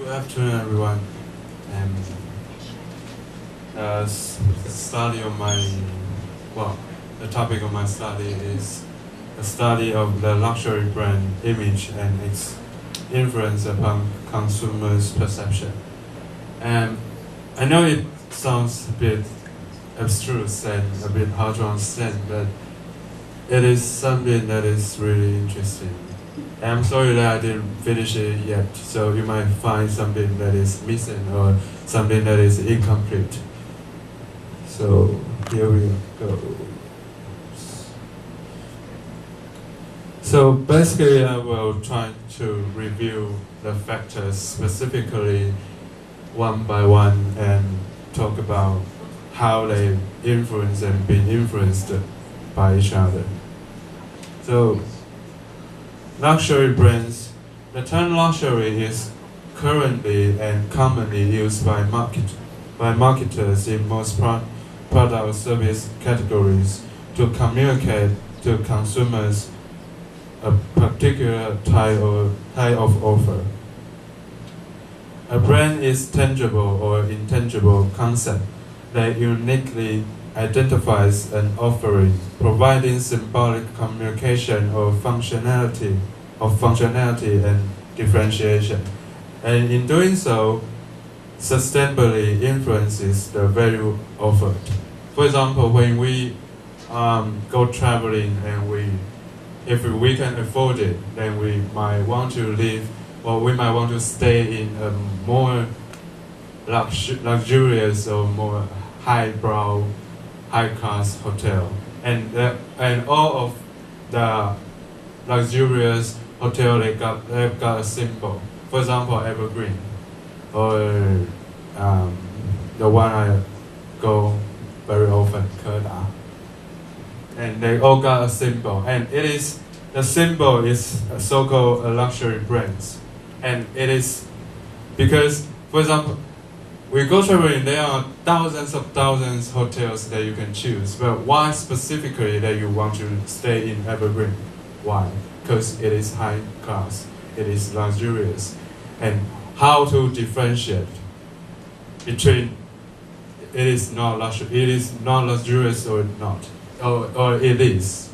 Good afternoon, everyone. And study of my, well, the topic of my study is a study of the luxury brand image and its influence upon consumers' perception. And I know it sounds a bit abstruse and a bit hard to understand, but it is something that is really interesting. And I'm sorry that I didn't finish it yet, so you might find something that is missing or something that is incomplete. So here we go. So basically I will try to review the factors specifically one by one and talk about how they influence and be influenced by each other. So luxury brands. The term luxury is currently and commonly used by marketers in most product or service categories to communicate to consumers a particular type of offer. A brand is tangible or intangible concept that uniquely identifies an offering, providing symbolic communication of functionality and differentiation, and in doing so, sustainably influences the value offered. For example, when we go traveling and if we can afford it, then we might want to live, or we might want to stay in a more luxurious or more highbrow, high-class hotel, and all of the luxurious hotel they've got a symbol. For example, Evergreen, or the one I go very often, Kerda, and they all got a symbol, and the symbol is so-called luxury brands, and it is because, for example, we go traveling, there are thousands of hotels that you can choose, but why specifically that you want to stay in Evergreen? Why? Because it is high class, it is luxurious, and how to differentiate between it is not luxurious or not, or it is.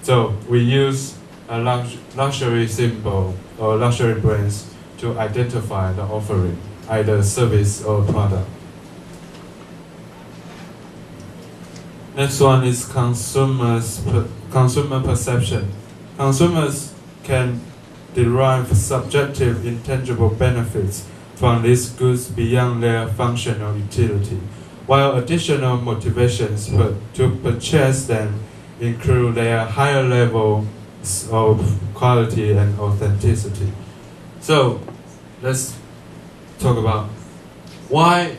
So we use a luxury symbol or luxury brands to identify the offering, either service or product. Next one is consumer perception. Consumers can derive subjective intangible benefits from these goods beyond their functional utility, while additional motivations to purchase them include their higher level of quality and authenticity. So let's talk about why,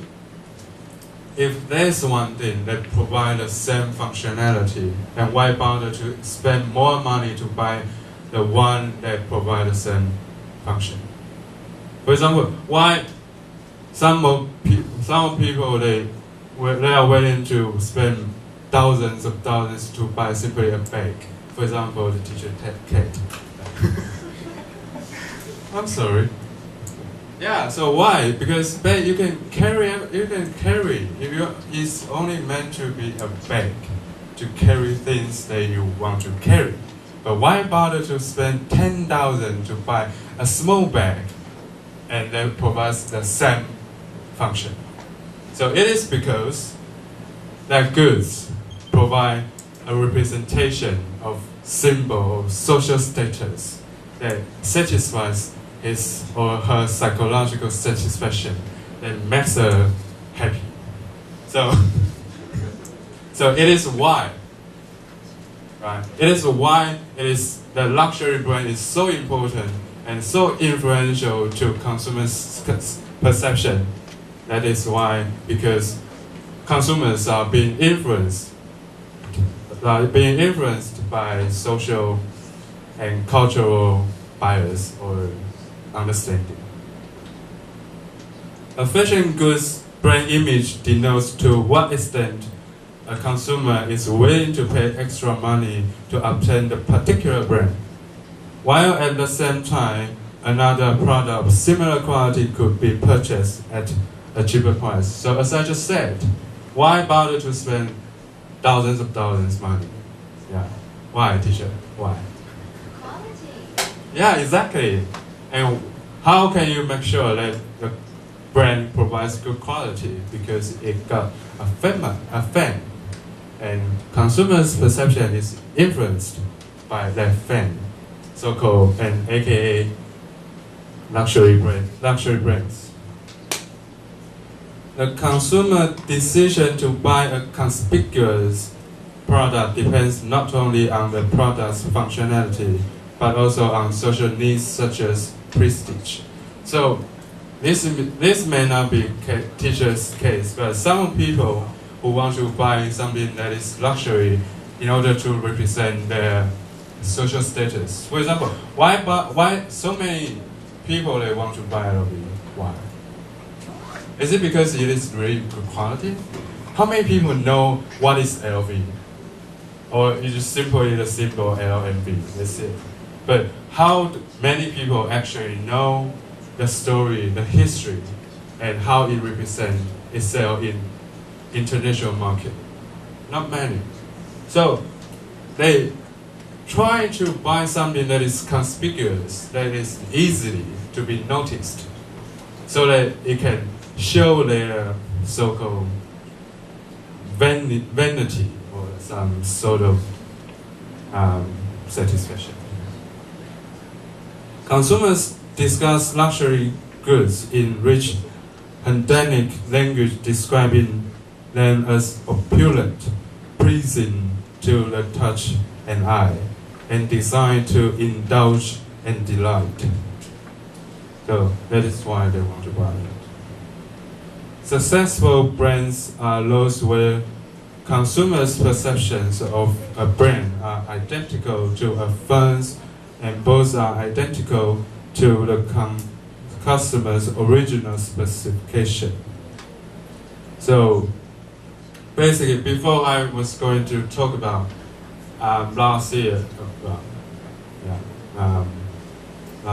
if there's one thing that provides the same functionality, and why bother to spend more money to buy the one that provides the same function? For example, why some people they are willing to spend thousands of dollars to buy simply a bag. For example, the teacher Kate. I'm sorry. Yeah, so why? Because bag you can carry. It's only meant to be a bag to carry things that you want to carry. But why bother to spend 10,000 to buy a small bag and that provides the same function? So it is because that goods provide a representation of symbol of social status that satisfies his or her psychological satisfaction that makes her happy. So it is why, right? It is why the luxury brand is so important and so influential to consumers' perception. That is why, because consumers are being influenced by social and cultural bias or understanding. A fashion goods brand image denotes to what extent a consumer is willing to pay extra money to obtain the particular brand, while at the same time another product of similar quality could be purchased at a cheaper price. So as I just said, why bother to spend thousands of dollars money? Yeah. Why, teacher? Why? Quality. Yeah, exactly. And how can you make sure that the brand provides good quality? Because it got a fan. And consumers' perception is influenced by that fan, so-called and AKA luxury brands. The consumer decision to buy a conspicuous product depends not only on the product's functionality, but also on social needs such as prestige. So this may not be teacher's case, but some people who want to buy something that is luxury in order to represent their social status. For example, why so many people they want to buy LV? Why? Is it because it is really good quality? How many people know what is LV? Or it's just simply the symbol LMV, that's it. But how many people actually know the story, the history, and how it represents itself in international market? Not many. So they try to buy something that is conspicuous, that is easily to be noticed, so that it can show their so-called vanity or some sort of satisfaction. Consumers discuss luxury goods in rich, pedantic language, describing them as opulent, pleasing to the touch and eye, and designed to indulge and delight. So that is why they want to buy it. Successful brands are those where consumers' perceptions of a brand are identical to a firm's, and both are identical to the customer's original specification. So basically, before I was going to talk about last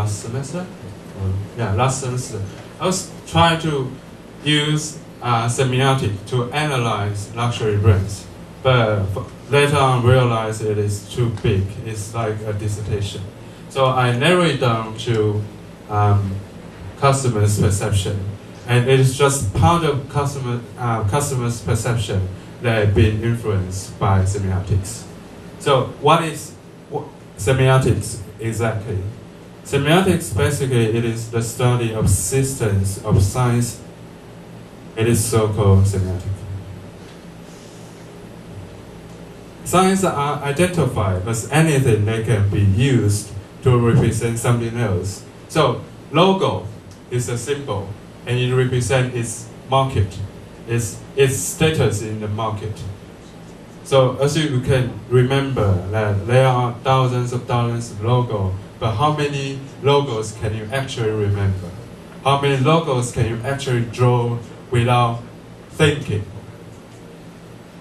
semester, I was trying to use semiotic to analyze luxury brands, but later on realized it is too big. It's like a dissertation. So I narrowed it down to customers' perception, and it is just part of customers' perception that have been influenced by semiotics. So what is semiotics exactly? Semiotics basically it is the study of systems of science. It is so-called semiotic. Signs are identified as anything that can be used to represent something else. So logo is a symbol, and it represents its market, its status in the market. So as you can remember that there are thousands of logos, but how many logos can you actually remember? How many logos can you actually draw without thinking?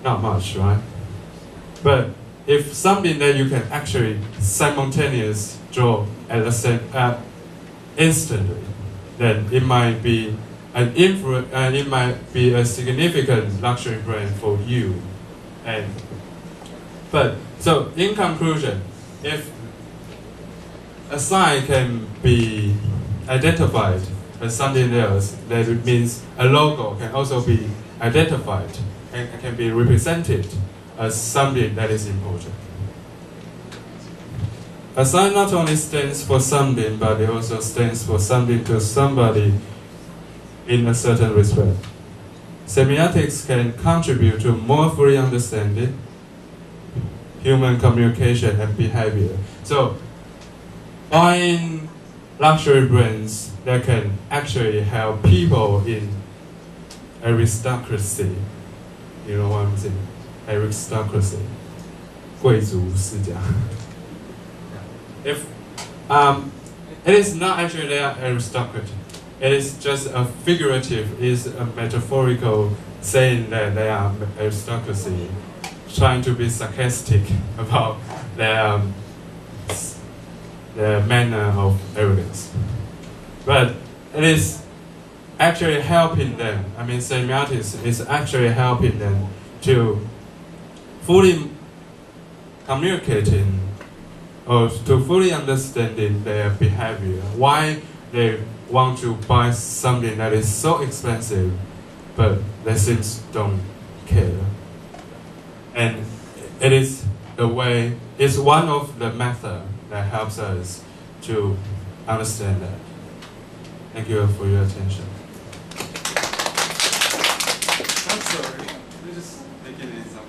Not much, right? But if something that you can actually simultaneously draw at the same instantly, then it might be it might be a significant luxury brand for you. But so in conclusion, if a sign can be identified as something else, that it means a logo can also be identified and can be represented as something that is important. A sign not only stands for something, but it also stands for something to somebody in a certain respect. Semiotics can contribute to more fully understanding human communication and behavior. So, buying luxury brands that can actually help people in aristocracy. You know what I'm saying? Aristocracy. 贵族世家. If it is not actually they are aristocracy, it is just a figurative, is a metaphorical saying that they are aristocracy, trying to be sarcastic about their manner of arrogance. but it is actually helping them. I mean, semiotics is actually helping them to fully communicating or to fully understanding their behavior, why they want to buy something that is so expensive, but they seems don't care. And it is the way, it's one of the methods that helps us to understand that. Thank you for your attention. I'm sorry. Let me just make it an example.